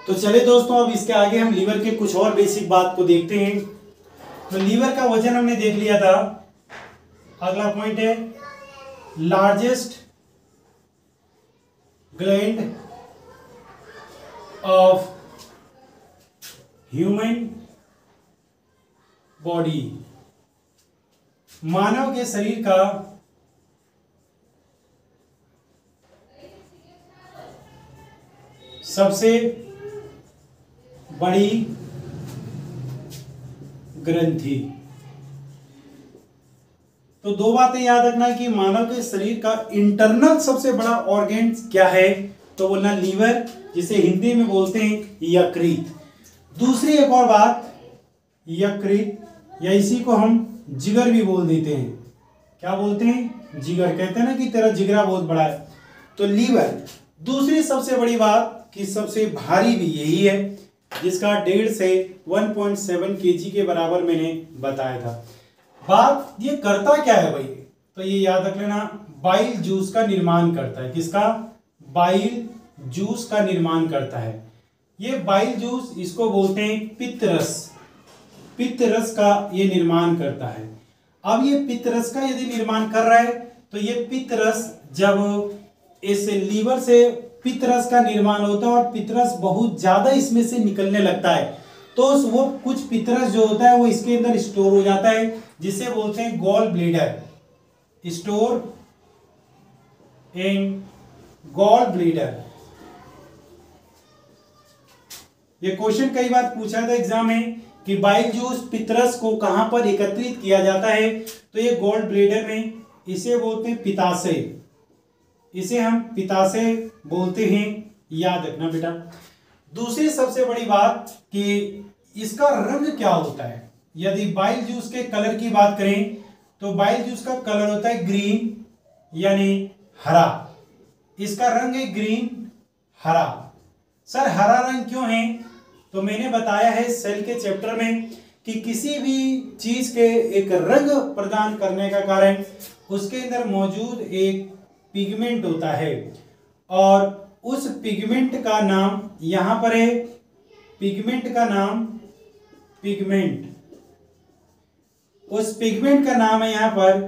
तो चले दोस्तों, अब इसके आगे हम लीवर के कुछ और बेसिक बात को देखते हैं। तो लीवर का वजन हमने देख लिया था। अगला पॉइंट है largest gland of human body. मानव के शरीर का सबसे बड़ी ग्रंथि। तो दो बातें याद रखना कि मानव के शरीर का इंटरनल सबसे बड़ा ऑर्गन क्या है, तो बोलना लीवर, जिसे हिंदी में बोलते हैं यकृत। दूसरी एक और बात, यकृत या इसी को हम जिगर भी बोल देते हैं। क्या बोलते हैं? जिगर। कहते हैं ना कि तेरा जिगरा बहुत बड़ा है, तो लीवर। दूसरी सबसे बड़ी बात कि सबसे भारी भी यही है, जिसका 1.5 से 1.7 kg के बराबर मैंने बताया था। बात ये करता क्या है भाई, तो ये याद रख लेना, बाइल जूस का निर्माण करता है। किसका? बाइल जूस का निर्माण करता है। ये बाइल जूस, इसको बोलते हैं पित्त रस। पित्त रस का ये निर्माण करता है। अब ये पित्त रस का यदि निर्माण कर रहा है, तो ये पित्त रस जब इस लीवर से पित्त रस का निर्माण होता है और पित्त रस बहुत ज्यादा इसमें से निकलने लगता है, तो वो कुछ पित्त रस जो होता है वो इसके अंदर स्टोर हो जाता है, जिसे बोलते हैं gall bladder. Store in gall bladder. ये क्वेश्चन कई बार पूछा था एग्जाम में कि बाइल जूस पित्त रस को कहां पर एकत्रित किया जाता है, तो ये गॉल ब्लैडर में। इसे बोलते हैं पित्ताशय। इसे हम पित्ताशय बोलते हैं, याद रखना बेटा। दूसरी सबसे बड़ी बात कि इसका रंग क्या होता है। यदि बाइल जूस के कलर की बात करें, तो बाइल जूस का कलर होता है ग्रीन, यानी हरा। इसका रंग है ग्रीन, हरा। सर हरा रंग क्यों है, तो मैंने बताया है सेल के चैप्टर में कि किसी भी चीज के एक रंग प्रदान करने का कारण उसके अंदर मौजूद एक पिगमेंट होता है, और उस पिगमेंट का नाम यहां पर है, पिगमेंट का नाम, पिगमेंट, उस पिगमेंट का नाम है यहां पर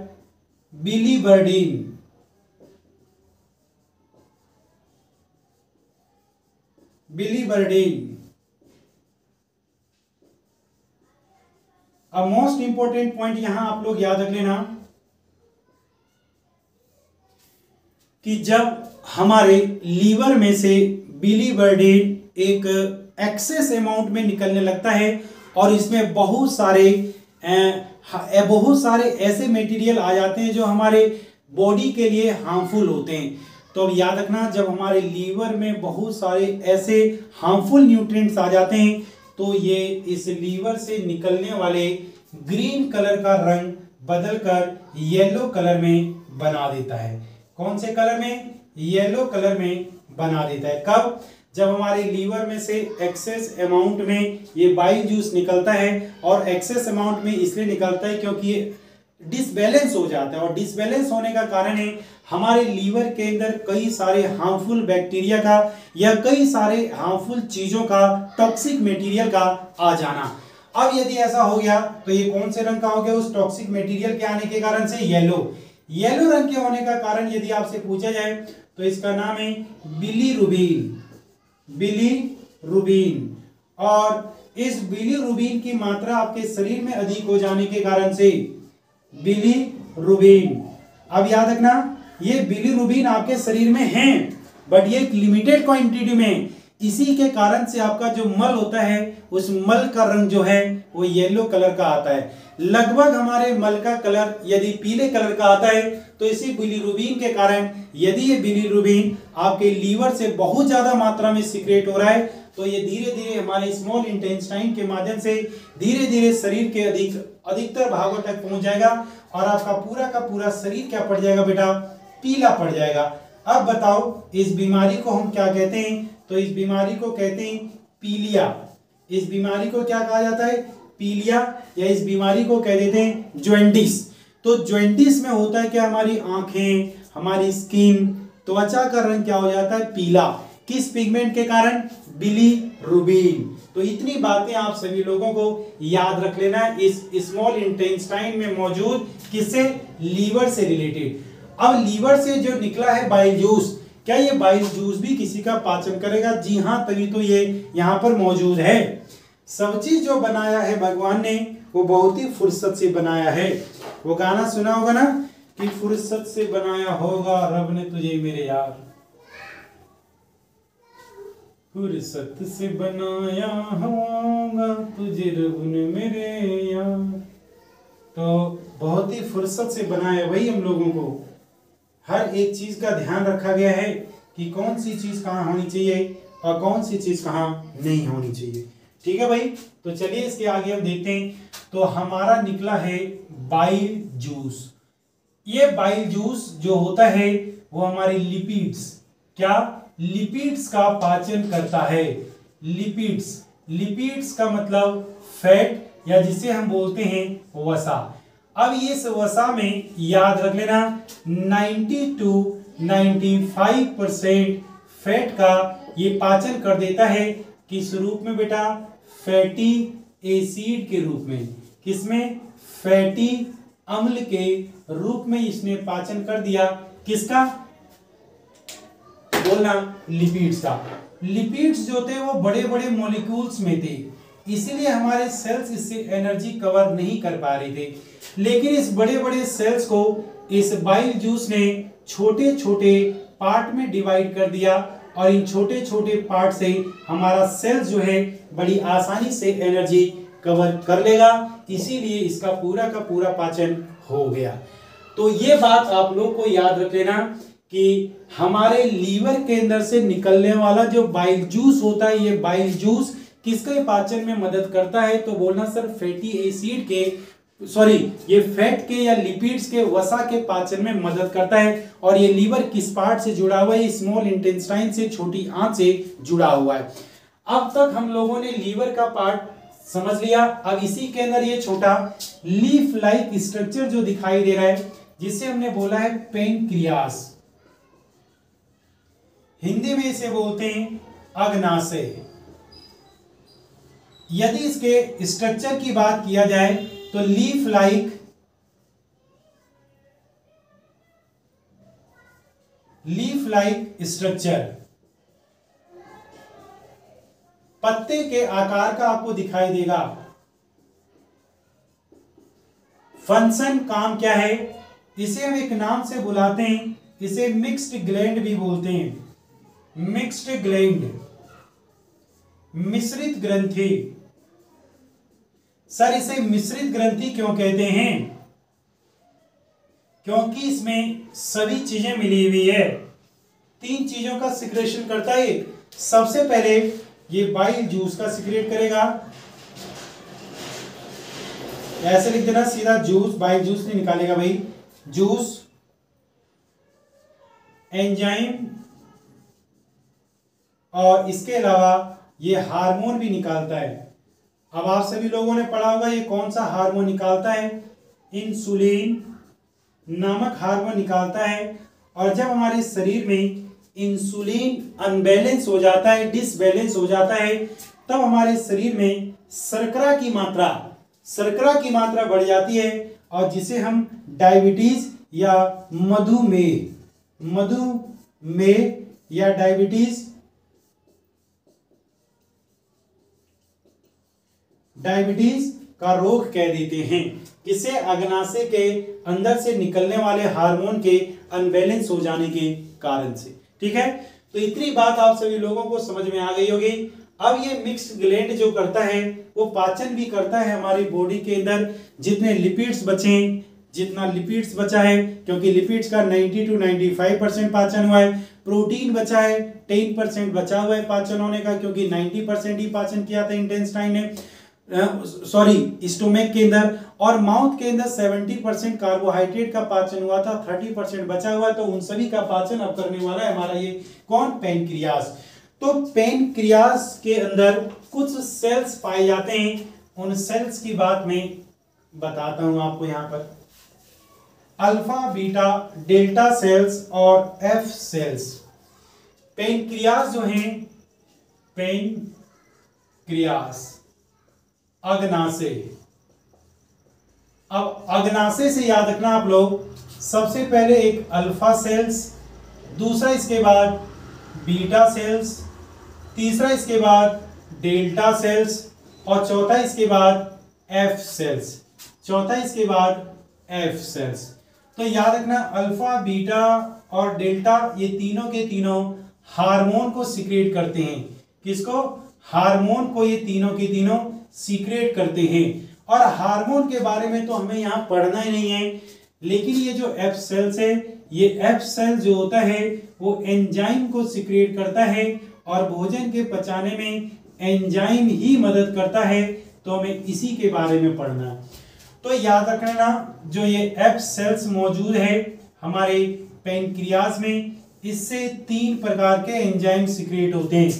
बिलीवर्डिन। बिलीवर्डिन। अब मोस्ट इंपॉर्टेंट पॉइंट यहां आप लोग याद रख लेना कि जब हमारे लीवर में से बिलीवर्डिन एक एक्सेस अमाउंट में निकलने लगता है और इसमें बहुत सारे ऐसे मटेरियल आ जाते हैं जो हमारे बॉडी के लिए हार्मफुल होते हैं। तो अब याद रखना, जब हमारे लीवर में बहुत सारे ऐसे हार्मफुल न्यूट्रिएंट्स आ जाते हैं, तो ये इस लीवर से निकलने वाले ग्रीन कलर का रंग बदलकर येलो कलर में बना देता है। कौन से कलर में? येलो कलर में बना देता है। कब? जब हमारे लीवर में से एक्सेस अमाउंट में ये बाइल जूस निकलता है, और एक्सेस अमाउंट में इसलिए निकलता है क्योंकि ये डिसबैलेंस हो जाता है, और डिसबैलेंस होने का कारण है हमारे लीवर के अंदर कई सारे हार्मफुल बैक्टीरिया का या कई सारे हार्मफुल चीजों का, टॉक्सिक मटेरियल का आ जाना। अब यदि ऐसा हो गया, तो ये कौन से रंग का हो गया? उस टॉक्सिक मटेरियल के आने के कारण से येलो। येलो रंग के होने का कारण यदि आपसे पूछा जाए, तो इसका नाम है बिलीरुबिन। बिलीरुबिन। और इस बिलीरुबिन की मात्रा आपके शरीर में अधिक हो जाने के कारण से बिलीरुबिन। अब याद रखना, ये बिलीरुबिन आपके शरीर में है, बट ये एक लिमिटेड क्वांटिटी में। इसी के कारण से आपका जो मल होता है, उस मल का रंग जो है वो येलो कलर का आता है। लगभग हमारे मल का कलर यदि पीले कलर का आता है, तो इसी बिलीरुबिन के कारण, यदि ये बिलीरुबिन आपके लीवर से बहुत ज्यादा मात्रा में सीक्रेट हो रहा है, तो ये धीरे धीरे हमारे स्मॉल इंटेस्टाइन के माध्यम से धीरे धीरे शरीर के अधिकतर भागों तक पहुंच जाएगा, और आपका पूरा का पूरा शरीर क्या पड़ जाएगा बेटा? पीला पड़ जाएगा। अब बताओ, इस बीमारी को हम क्या कहते हैं? तो इस बीमारी को कहते हैं पीलिया। इस बीमारी को क्या कहा जाता है? पीलिया, या इस बीमारी को कह देते हैं जॉन्डिस। तो जॉन्डिस में होता है क्या? हमारी आंखें, हमारी स्किन, त्वचा का रंग क्या हो जाता है? पीला। किस पिगमेंट के कारण? बिलीरुबिन। तो इतनी बातें आप सभी लोगों को याद रख लेना है इस स्मॉल इंटेस्टाइन में मौजूद किससे? लीवर से रिलेटेड। अब लीवर से जो निकला है बाइल जूस, क्या ये बाइल जूस भी किसी का पाचन करेगा? जी हाँ, तभी तो ये यहाँ पर मौजूद है। सब्जी जो बनाया है भगवान ने वो बहुत ही फुर्सत से बनाया है। वो गाना सुना होगा ना कि फुर्सत से बनाया होगा रब ने तुझे मेरे यार, फुर्सत से बनाया होगा तुझे रब ने मेरे यार। तो बहुत ही फुर्सत से बनाया वही हम लोगों को। हर एक चीज का ध्यान रखा गया है कि कौन सी चीज कहाँ होनी चाहिए और कौन सी चीज कहाँ नहीं होनी चाहिए। ठीक है भाई, तो चलिए इसके आगे हम देखते हैं। तो हमारा निकला है बाइल जूस। ये बाइल जूस जो होता है वो हमारी लिपिड्स, क्या? लिपिड्स का पाचन करता है। लिपिड्स का मतलब फैट या जिसे हम बोलते हैं वसा। अब इस वसा में याद रख लेना 90 to 95% फैट का ये पाचन कर देता है। किस रूप में बेटा? फैटी एसिड के रूप में। किसमें? फैटी अम्ल के रूप में इसने पाचन कर दिया। किसका? बोलना, लिपिड्स का। लिपिड्स जो थे वो बड़े बड़े मॉलिक्यूल्स में थे, इसीलिए हमारे सेल्स इससे एनर्जी कवर नहीं कर पा रहे थे। लेकिन इस बड़े बड़े सेल्स को इस बाइल जूस ने छोटे छोटे पार्ट में डिवाइड कर दिया और इन छोटे छोटे पार्ट से हमारा सेल्स जो है बड़ी आसानी से एनर्जी कवर कर लेगा, इसीलिए इसका पूरा का पूरा पाचन हो गया। तो ये बात आप लोग को याद रख लेना कि हमारे लीवर के अंदर से निकलने वाला जो बाइल जूस होता है, ये बाइल जूस किसके पाचन में मदद करता है? तो बोलना सर फैटी एसिड के, सॉरी, ये फैट के या लिपिड्स के वसा के पाचन में मदद करता है। और ये लीवर किस पार्ट से जुड़ा हुआ है? स्मॉल इंटेस्टाइन से, छोटी आंत से जुड़ा हुआ है। अब तक हम लोगों ने लीवर का पार्ट समझ लिया। अब इसी के अंदर ये छोटा लीफ लाइक स्ट्रक्चर जो दिखाई दे रहा है, जिसे हमने बोला है पेनक्रियास, हिंदी में इसे बोलते हैं अग्नाशय। यदि इसके स्ट्रक्चर की बात किया जाए तो लीफ लाइक स्ट्रक्चर पत्ते के आकार का आपको दिखाई देगा। फंक्शन, काम क्या है? इसे हम एक नाम से बुलाते हैं, इसे मिक्स्ड ग्लैंड भी बोलते हैं। मिक्स्ड ग्लैंड, मिश्रित ग्रंथि। सर इसे मिश्रित ग्रंथि क्यों कहते हैं? क्योंकि इसमें सभी चीजें मिली हुई है। 3 चीजों का सिक्रेशन करता है। सबसे पहले ये बाइल जूस का सिक्रेट करेगा, ऐसे लिख देना सीधा जूस, बाइल जूस नहीं निकालेगा भाई, जूस, एंजाइम, और इसके अलावा ये हार्मोन भी निकालता है। अब आप सभी लोगों ने पढ़ा होगा ये कौन सा हार्मोन निकालता है? इंसुलिन नामक हार्मोन निकालता है। और जब हमारे शरीर में इंसुलिन अनबैलेंस हो जाता है, डिसबैलेंस हो जाता है, तब हमारे शरीर में शर्करा की मात्रा बढ़ जाती है, और जिसे हम डायबिटीज या मधुमेह या डायबिटीज का रोग कह देते हैं। किसे? अग्नाशय के अंदर से निकलने वाले हार्मोन के अनबैलेंस हो जाने के कारण से। ठीक है, तो इतनी बात आप सभी लोगों को समझ में आ गई होगी। अब ये मिक्स्ड ग्लैंड जो करता है वो पाचन भी करता है हमारी बॉडी के अंदर। जितने लिपिड्स बचे, जितना लिपिड्स बचा है, क्योंकि लिपिड्स का 90 to 95% पाचन हुआ है, प्रोटीन बचा है 10% बचा हुआ है पाचन होने का, क्योंकि 90% ही पाचन किया था इंटेस्टाइन ने, स्टोमक के अंदर, और माउथ के अंदर 70% कार्बोहाइड्रेट का पाचन हुआ था, 30% बचा हुआ है। तो उन सभी का पाचन अब करने वाला है हमारा ये कौन? पेनक्रियास। तो पेनक्रियास के अंदर कुछ सेल्स पाए जाते हैं, उन सेल्स की बात मैं बताता हूं आपको यहां पर। अल्फा, बीटा, डेल्टा सेल्स और एफ सेल्स। पेनक्रियास जो हैं, पेनक्रियास, अग्नाशय। अब अग्नाशय से याद रखना आप लोग, सबसे पहले एक अल्फा सेल्स, दूसरा इसके बाद बीटा सेल्स, तीसरा इसके बाद डेल्टा सेल्स और चौथा इसके बाद एफ सेल्स, चौथा इसके बाद एफ सेल्स। तो याद रखना अल्फा, बीटा और डेल्टा ये तीनों के तीनों हार्मोन को सीक्रेट करते हैं। किसको? हार्मोन को ये तीनों के तीनों सीक्रेट करते हैं। और हार्मोन के बारे में तो हमें यहाँ पढ़ना ही नहीं है, लेकिन ये जो एफ सेल्स है, ये एफ सेल जो होता है वो एंजाइम को सीक्रेट करता है और भोजन के पचाने में एंजाइम ही मदद करता है। तो हमें इसी के बारे में पढ़ना है। तो याद रखना जो ये एफ सेल्स मौजूद है हमारे पेनक्रियाज में, इससे 3 प्रकार के एंजाइम सीक्रेट होते हैं।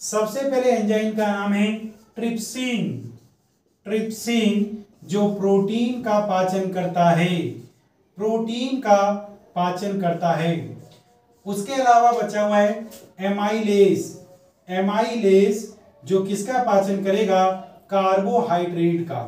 सबसे पहले एंजाइम का नाम है ट्रिप्सिन। ट्रिप्सिन जो प्रोटीन का पाचन करता है, प्रोटीन का पाचन करता है। उसके अलावा बचा हुआ है एमाइलेज। एमाइलेज जो किसका पाचन करेगा? कार्बोहाइड्रेट का,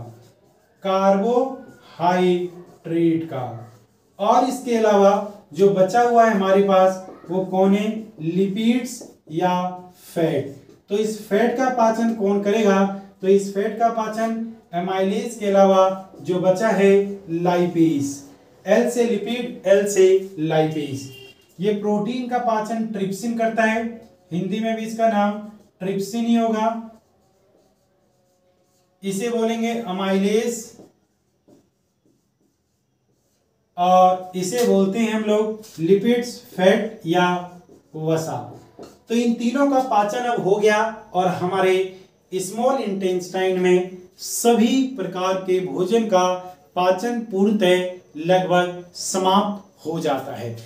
कार्बोहाइड्रेट का। और इसके अलावा जो बचा हुआ है हमारे पास वो कौन है? लिपिड्स या फैट। तो इस फैट का पाचन कौन करेगा? तो इस फैट का पाचन एमाइलेज के अलावा जो बचा है लाइपेज। एल से लिपिड, एल से लाइपेज। ये प्रोटीन का पाचन ट्रिप्सिन करता है, हिंदी में भी इसका नाम ट्रिप्सिन ही होगा। इसे बोलेंगे अमाइलेज और इसे बोलते हैं हम लोग लिपिड्स, फैट या वसा। तो इन तीनों का पाचन अब हो गया और हमारे स्मॉल इंटेस्टाइन में सभी प्रकार के भोजन का पाचन पूर्णतः लगभग समाप्त हो जाता है।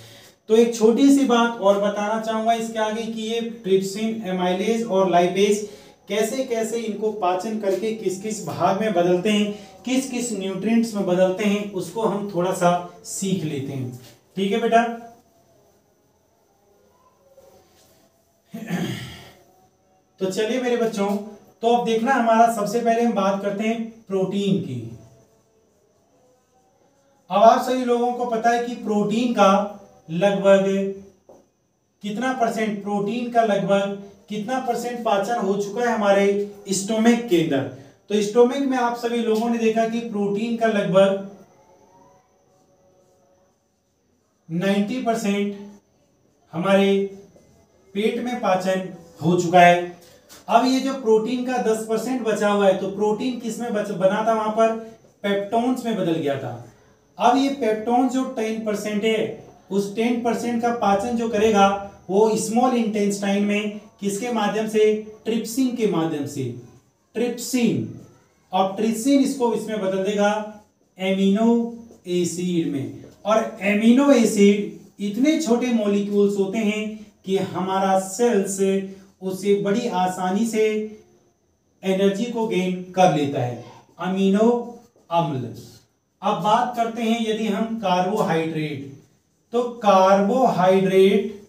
तो एक छोटी सी बात और बताना चाहूंगा इसके आगे कि ये ट्रिप्सिन, एमाइलेज और लाइपेज कैसे कैसे इनको पाचन करके किस किस भाग में बदलते हैं, किस किस न्यूट्रिएंट्स में बदलते हैं, उसको हम थोड़ा सा सीख लेते हैं। ठीक है बेटा। तो चलिए मेरे बच्चों, तो अब देखना हमारा सबसे पहले हम बात करते हैं प्रोटीन की। अब आप सभी लोगों को पता है कि प्रोटीन का लगभग कितना परसेंट, प्रोटीन का लगभग कितना परसेंट पाचन हो चुका है हमारे स्टोमक के अंदर। तो स्टोमक में आप सभी लोगों ने देखा कि प्रोटीन का लगभग 90% हमारे पेट में पाचन हो चुका है। अब ये जो प्रोटीन का 10% बचा हुआ है, तो प्रोटीन किस में बना था? वहां पर पेप्टोन्स में बदल गया था। अब ये पेप्टोन्स जो 10% है, उस 10% का पाचन जो करेगा वो स्मॉल इंटेस्टाइन में किसके माध्यम से? ट्रिप्सिन के माध्यम से। ट्रिप्सिन, और ट्रिप्सिन इसको इसमें बदल देगा एमिनो एसिड में। और एमिनो एसिड इतने छोटे मॉलिक्यूल्स होते हैं कि हमारा सेल्स उसे बड़ी आसानी से एनर्जी को गेन कर लेता है, अमीनो अम्ल। अब बात करते हैं यदि हम कार्बोहाइड्रेट, तो कार्बोहाइड्रेट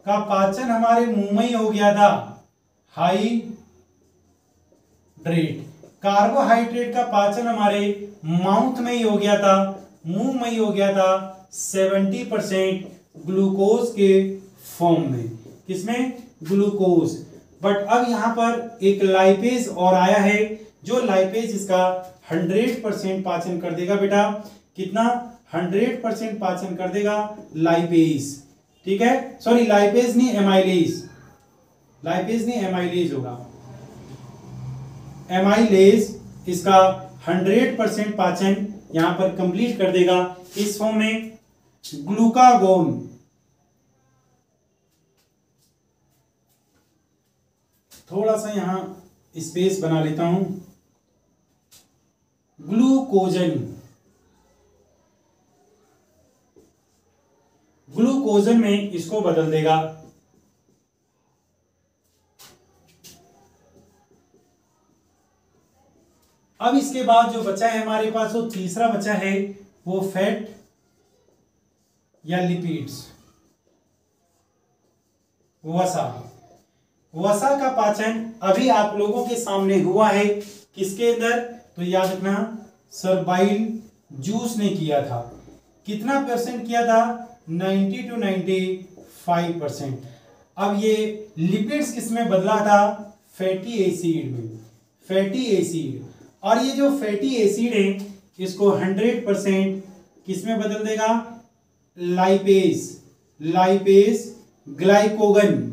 का पाचन हमारे मुंह में ही हो गया था, हाइड्रेट। कार्बोहाइड्रेट का पाचन हमारे माउथ में ही हो गया था, मुंह में ही हो गया था 70% ग्लूकोज के फॉर्म में। किसमें? ग्लूकोज। बट अब यहां पर एक लाइपेज और आया है, जो लाइपेज इसका 100% पाचन कर देगा बेटा। कितना? 100% पाचन कर देगा लाइपेज। ठीक है, सॉरी लाइपेज नहीं, एमाइलेज। लाइपेज नहीं, एमाइलेज होगा। एमाइलेज इसका 100% पाचन यहां पर कंप्लीट कर देगा। इस फॉर्म में ग्लूकागोन, थोड़ा सा यहां स्पेस बना लेता हूं, ग्लूकोजन, ग्लूकोजन में इसको बदल देगा। अब इसके बाद जो बचा है हमारे पास, वो तीसरा बचा है, वो फैट या लिपिड्स, वसा। वसा का पाचन अभी आप लोगों के सामने हुआ है, किसके अंदर? तो याद रखना सर बाइल जूस ने किया था। कितना परसेंट किया था? 90 to 95%। अब ये लिपिड्स किसमें बदला था? फैटी एसिड में, फैटी एसिड। और ये जो फैटी एसिड है इसको 100% किसमें बदल देगा? लाइपेज, लाइपेज ग्लाइकोगन,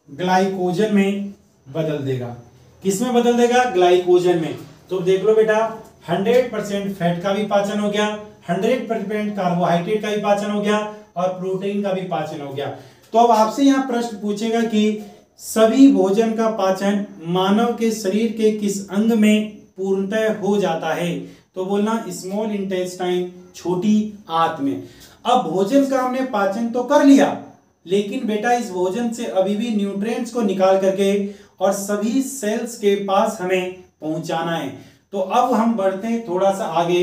ग्लाइकोजन में बदल देगा। किसमें बदल देगा? ग्लाइकोजन में। तो देख लो बेटा, 100% फैट का भी पाचन हो गया, 100% कार्बोहाइड्रेट का भी पाचन हो गया और प्रोटीन का भी पाचन हो गया। तो अब आपसे यहाँ प्रश्न पूछेगा कि सभी भोजन का पाचन मानव के शरीर के किस अंग में पूर्णतः हो जाता है? तो बोलना स्मॉल इंटेस्टाइन, छोटी आंत में। अब भोजन का हमने पाचन तो कर लिया, लेकिन बेटा इस भोजन से अभी भी न्यूट्रिएंट्स को निकाल करके और सभी सेल्स के पास हमें पहुंचाना है। तो अब हम बढ़ते हैं थोड़ा सा आगे।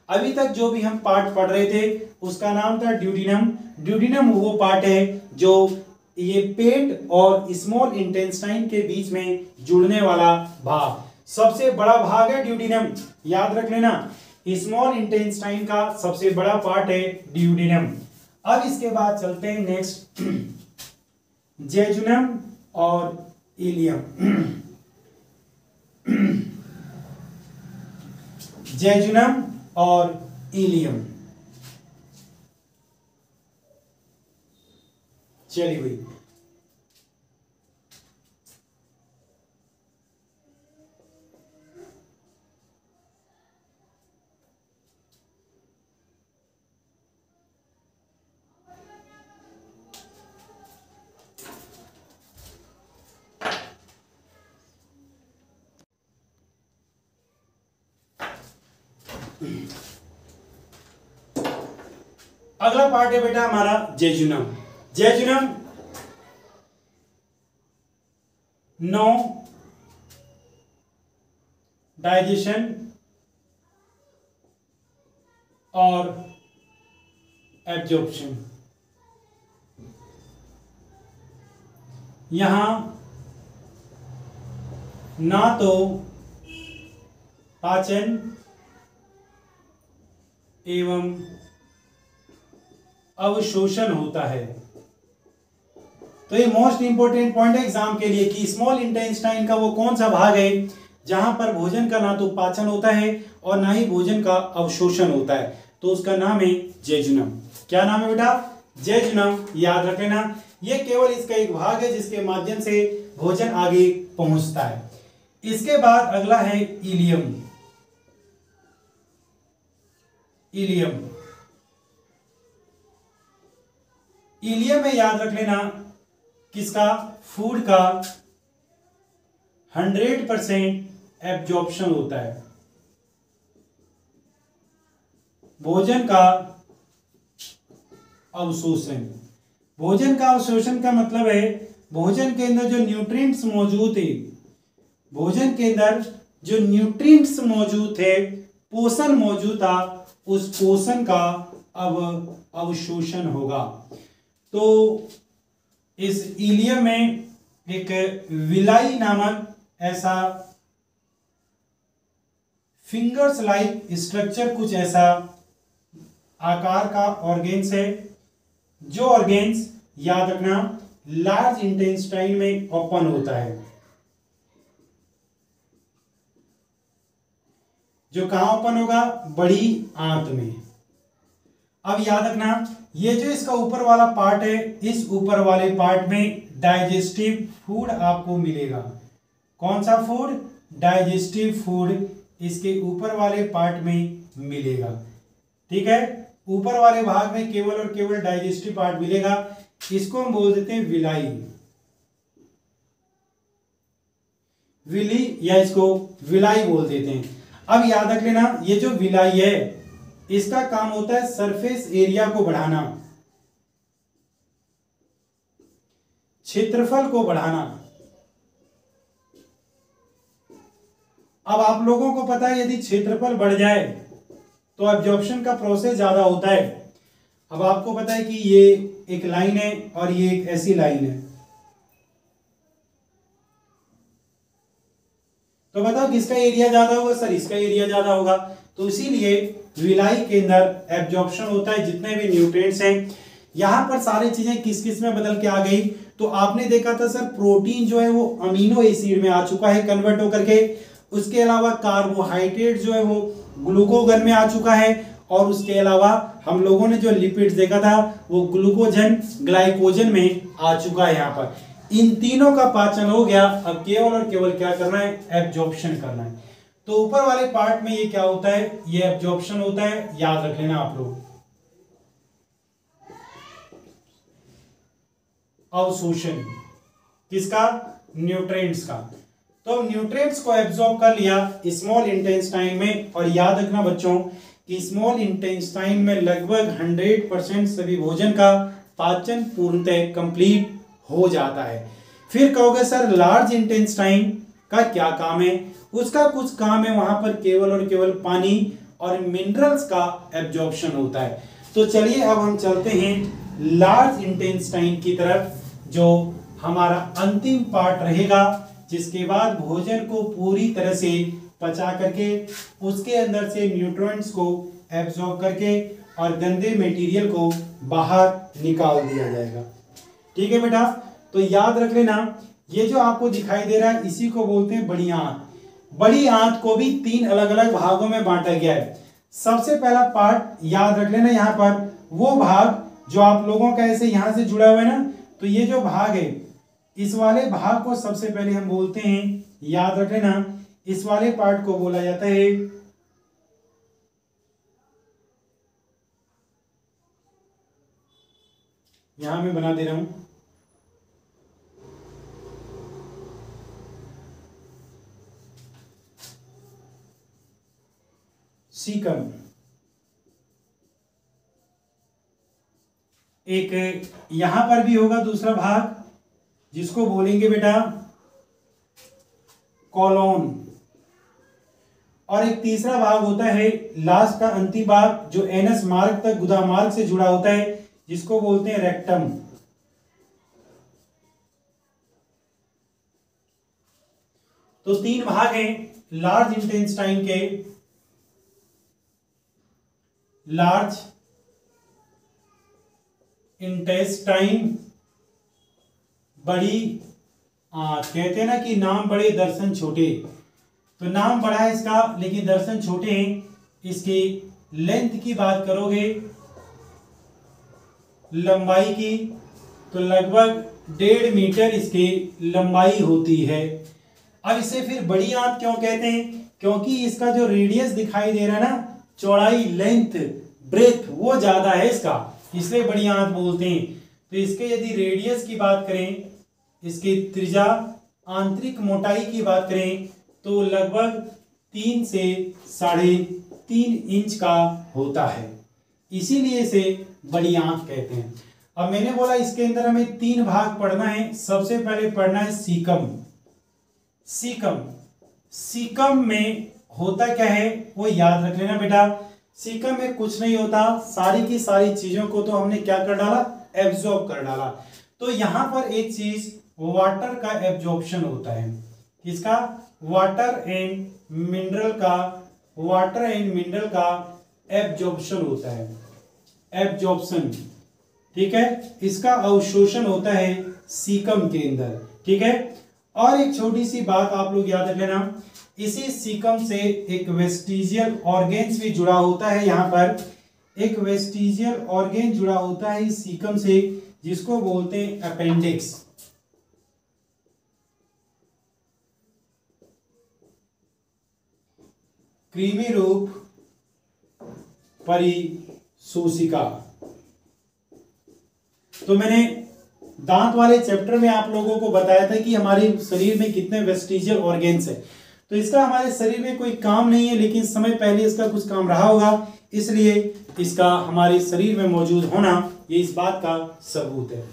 अभी तक जो भी हम पार्ट पढ़ रहे थे उसका नाम था ड्यूडिनम। ड्यूडिनम वो पार्ट है जो ये पेट और स्मॉल इंटेस्टाइन के बीच में जुड़ने वाला भाग, सबसे बड़ा भाग है ड्यूडिनम, याद रख लेना। स्मॉल इंटेस्टाइन का सबसे बड़ा पार्ट है ड्यूडिनम। अब इसके बाद चलते हैं नेक्स्ट, जेजुनम और इलियम। जेजुनम और इलियम, चलिए भाई। अगला पार्ट है बेटा हमारा जेजुनम। जेजुनम 9 डाइजेशन और एब्जॉर्प्शन। यहां ना तो पाचन एवं अवशोषण होता है। तो ये मोस्ट इंपोर्टेंट पॉइंट है एग्जाम के लिए कि स्मॉल इंटेस्टाइन का वो कौन सा भाग है जहां पर भोजन का ना तो पाचन होता है और ना ही भोजन का अवशोषण होता है। तो उसका नाम है जेजुनम। क्या नाम है बेटा? जेजुनम, याद रख लेना। ये केवल इसका एक भाग है जिसके माध्यम से भोजन आगे पहुंचता है। इसके बाद अगला है इलियम। इलियम, इलियम में याद रख लेना किसका? फूड का 100% एब्जॉर्प्शन होता है। भोजन का अवशोषण, भोजन का अवशोषण का मतलब है भोजन के अंदर जो न्यूट्रिएंट्स मौजूद है, भोजन के अंदर जो न्यूट्रिएंट्स मौजूद है, पोषण मौजूद था, उस पोषण का अब अवशोषण होगा। तो इस इलियम में एक विलाई नामक ऐसा फिंगर्स लाइक स्ट्रक्चर, कुछ ऐसा आकार का ऑर्गेन्स है, जो ऑर्गेन्स याद रखना लार्ज इंटेस्टाइन में ओपन होता है। जो कहां ओपन होगा? बड़ी आंत में। अब याद रखना ये जो इसका ऊपर वाला पार्ट है, इस ऊपर वाले पार्ट में डाइजेस्टिव फूड आपको मिलेगा। कौन सा फूड? डाइजेस्टिव फूड इसके ऊपर वाले पार्ट में मिलेगा। ठीक है, ऊपर वाले भाग में केवल और केवल डाइजेस्टिव पार्ट मिलेगा। इसको हम बोल देते हैं विलाई, विली, या इसको विलाई बोल देते हैं। अब याद रख लेना ये जो विलाई है इसका काम होता है सरफेस एरिया को बढ़ाना, क्षेत्रफल को बढ़ाना। अब आप लोगों को पता है यदि क्षेत्रफल बढ़ जाए तो एब्जॉर्प्शन का प्रोसेस ज्यादा होता है। अब आपको पता है कि ये एक लाइन है और ये एक ऐसी लाइन है, तो बताओ किसका एरिया ज्यादा होगा? सर इसका एरिया ज्यादा होगा। तो इसीलिए विलाई के अंदर एब्जॉर्प्शन होता है जितने भी न्यूट्रिएंट्स हैं। यहां पर सारी चीजें किस किस में बदल के आ गई, तो आपने देखा था सर प्रोटीन जो है वो अमीनो एसिड में आ चुका है कन्वर्ट होकर के। उसके अलावा कार्बोहाइड्रेट जो है वो ग्लूकोगन में आ चुका है, और उसके अलावा हम लोगों ने जो लिपिड्स देखा था वो ग्लूकोजन ग्लाइकोजन में आ चुका है। यहाँ पर इन तीनों का पाचन हो गया। अब केवल और केवल क्या करना है? एब्जॉर्प्शन करना है। तो ऊपर वाले पार्ट में ये क्या होता है? ये एब्जॉर्प्शन होता है, याद रख लेना आप लोग। अवशोषण किसका? न्यूट्रिएंट्स का। तो न्यूट्रिएंट्स को एब्जॉर्ब कर लिया स्मॉल इंटेस्टाइन में, और याद रखना बच्चों कि स्मॉल इंटेस्टाइन में लगभग 100% सभी भोजन का पाचन पूर्णतः कंप्लीट हो जाता है। फिर कहोगे सर लार्ज इंटेस्टाइन का क्या काम है? उसका कुछ काम है, वहां पर केवल और केवल पानी और मिनरल्स का एब्जॉर्प्शन होता है। तो चलिए अब हम चलते हैं लार्ज इंटेस्टाइन की तरफ, जो हमारा अंतिम पार्ट रहेगा, जिसके बाद भोजन को पूरी तरह से पचा करके उसके अंदर से न्यूट्रिएंट्स को एब्जॉर्ब करके और गंदे मटेरियल को बाहर निकाल दिया जाएगा। ठीक है बेटा, तो याद रख लेना ये जो आपको दिखाई दे रहा है इसी को बोलते हैं बड़ी आंत। बड़ी आंत को भी 3 अलग अलग भागों में बांटा गया है। सबसे पहला पार्ट याद रख लेना, यहाँ पर वो भाग जो आप लोगों का ऐसे यहां से जुड़ा हुआ है ना, तो ये जो भाग है इस वाले भाग को सबसे पहले हम बोलते हैं, याद रख लेना, इस वाले पार्ट को बोला जाता है यहां मैं बना दे रहा हूं सीकम। एक यहां पर भी होगा दूसरा भाग जिसको बोलेंगे बेटा कॉलोन, और एक तीसरा भाग होता है लास्ट का अंतिम भाग जो एनस मार्ग तक गुदा मार्ग से जुड़ा होता है, जिसको बोलते हैं रेक्टम। तो 3 भाग हैं लार्ज इंटेस्टाइन के। लार्ज इंटेस्टाइन, बड़ी आंत। कहते हैं ना कि नाम बड़े दर्शन छोटे, तो नाम बड़ा है इसका लेकिन दर्शन छोटे हैं। इसकी लेंथ की बात करोगे, लंबाई की, तो लगभग 1.5 मीटर इसकी लंबाई होती है। अब इसे फिर बड़ी आंत क्यों कहते हैं? क्योंकि इसका जो रेडियस दिखाई दे रहा है ना, चौड़ाई, लेंथ, ब्रेथ वो ज्यादा है इसका, इसलिए बड़ी आंत बोलते हैं। तो इसके यदि रेडियस की बात करें, इसकी त्रिज्या, आंतरिक मोटाई की बात करें, तो लगभग 3 से 3.5 इंच का होता है, इसीलिए इसे बड़ी आंत कहते हैं। अब मैंने बोला इसके अंदर हमें 3 भाग पढ़ना है। सबसे पहले पढ़ना है सीकम। सीकम, सीकम में होता क्या है वो याद रख लेना बेटा। सीकम में कुछ नहीं होता, सारी की सारी चीजों को तो हमने क्या कर डाला? एब्जॉर्ब कर डाला। तो यहां पर एक चीज वाटर का एब्जॉर्प्शन होता है। किसका? वाटर एंड मिनरल का, वाटर एंड मिनरल का एब्जॉर्प्शन होता है, एब्जॉर्प्शन। ठीक है, इसका अवशोषण होता है सीकम के अंदर। ठीक है, और एक छोटी सी बात आप लोग याद रख लेना, इसी सीकम से एक वेस्टिजियल ऑर्गेन्स भी जुड़ा होता है। यहां पर एक वेस्टिजियल ऑर्गेन जुड़ा होता है इस सीकम से, जिसको बोलते हैं अपेंडिक्स। कृमि रूप परिशोषिका। तो मैंने दांत वाले चैप्टर में आप लोगों को बताया था कि हमारे शरीर में कितने वेस्टिजियल ऑर्गेन्स है। तो इसका हमारे शरीर में कोई काम नहीं है, लेकिन समय पहले इसका कुछ काम रहा होगा, इसलिए इसका हमारे शरीर में मौजूद होना ये इस बात का सबूत है।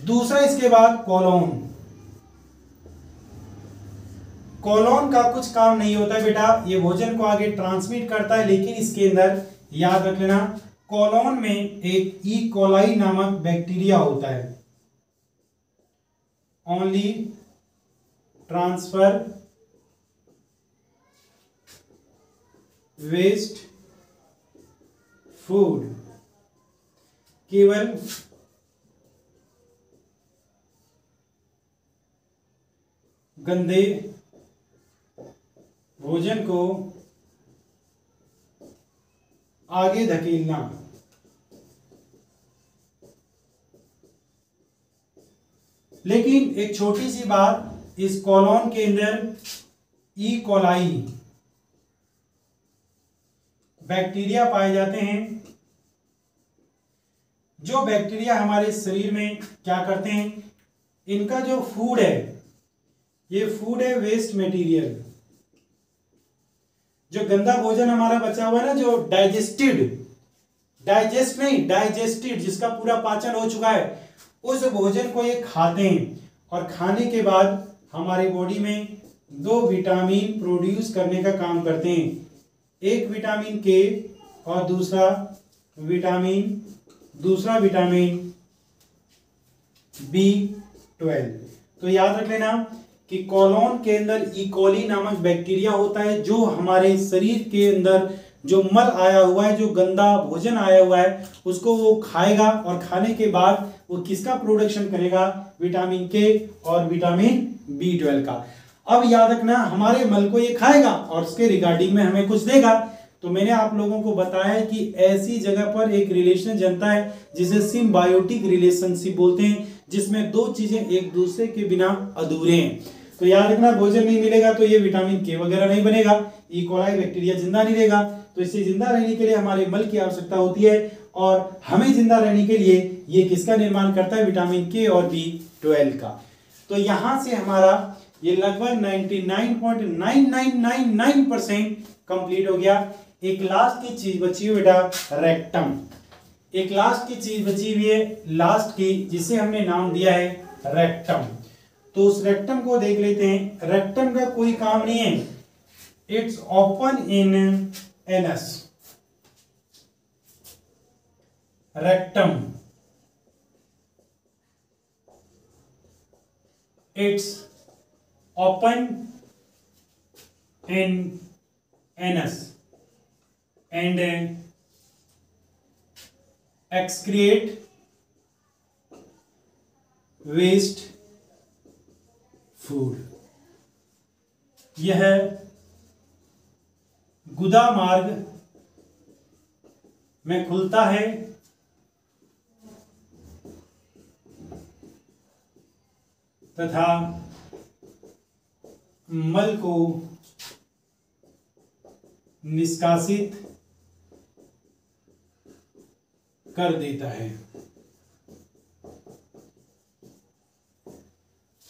दूसरा इसके बाद कॉलोन। कोलोन का कुछ काम नहीं होता है बेटा, ये भोजन को आगे ट्रांसमिट करता है, लेकिन इसके अंदर याद रख लेना कोलोन में एक ई कोलाई नामक बैक्टीरिया होता है। ओनली ट्रांसफर वेस्ट फूड, केवल गंदे भोजन को आगे धकेलना। लेकिन एक छोटी सी बात, इस कोलोन के अंदर ई कोलाई बैक्टीरिया पाए जाते हैं, जो बैक्टीरिया हमारे शरीर में क्या करते हैं, इनका जो फूड है, ये फूड है वेस्ट मटेरियल, जो गंदा भोजन हमारा बचा हुआ है ना, जो डाइजेस्टेड जिसका पूरा पाचन हो चुका है, उस भोजन को ये खाते हैं और खाने के बाद हमारी बॉडी में 2 विटामिन प्रोड्यूस करने का काम करते हैं, एक विटामिन के और दूसरा विटामिन B12। तो याद रख लेना कि कोलोन के अंदर ई कोली नामक बैक्टीरिया होता है, जो हमारे शरीर के अंदर जो मल आया हुआ है, जो गंदा भोजन आया हुआ है, उसको वो खाएगा और खाने के बाद वो किसका प्रोडक्शन करेगा, विटामिन के और विटामिन B12 का। अब याद रखना हमारे मल को ये खाएगा और उसके रिगार्डिंग में हमें कुछ देगा। तो मैंने आप लोगों को बताया कि ऐसी जगह पर एक रिलेशन जनता है जिसे सिम्बायोटिक रिलेशनशिप बोलते हैं, जिसमें 2 चीजें एक दूसरे के बिना अधूरे हैं। तो याद रखना भोजन नहीं मिलेगा तो ये विटामिन के वगैरह नहीं बनेगा, ई कोलाई बैक्टीरिया जिंदा नहीं रहेगा। तो इसे जिंदा रहने के लिए हमारे मल की आवश्यकता होती है और हमें जिंदा रहने के लिए ये किसका निर्माण करता है, विटामिन के और B12 का। तो यहां से हमारा ये लगभग 99.9999% कंप्लीट हो गया। एक लास्ट की चीज बची हुई बेटा, रेक्टम। एक लास्ट की चीज बची हुई है, लास्ट की, जिसे हमने नाम दिया है रेक्टम। तो उस रेक्टम को देख लेते हैं। रेक्टम का कोई काम नहीं है, it's open in anus. Rectum it's open in anus and excrete waste food। यह गुदा मार्ग में खुलता है तथा मल को निष्कासित कर देता है।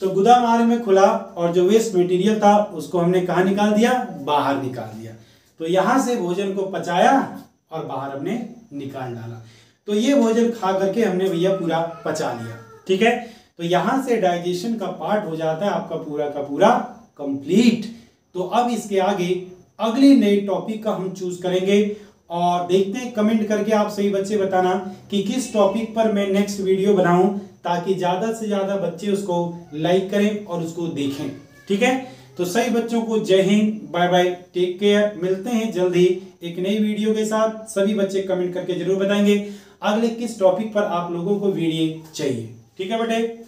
तो गुदा मार्ग में खुला और जो वेस्ट मटेरियल था उसको हमने कहा निकाल दिया, बाहर निकाल दिया। तो यहां से भोजन को पचाया और बाहर हमने निकाल डाला। तो ये भोजन खा करके हमने भैया पूरा पचा लिया, ठीक है। तो यहां से डाइजेशन का पार्ट हो जाता है आपका पूरा का पूरा कंप्लीट। तो अब इसके आगे अगले नए टॉपिक का हम चूज करेंगे और देखते हैं, कमेंट करके आप सही बच्चे बताना कि किस टॉपिक पर मैं नेक्स्ट वीडियो बनाऊं, ताकि ज्यादा से ज्यादा बच्चे उसको लाइक करें और उसको देखें, ठीक है। तो सही बच्चों को जय हिंद, बाय बाय, टेक केयर। मिलते हैं जल्द ही एक नई वीडियो के साथ। सभी बच्चे कमेंट करके जरूर बताएंगे अगले किस टॉपिक पर आप लोगों को वीडियो चाहिए, ठीक है बेटे।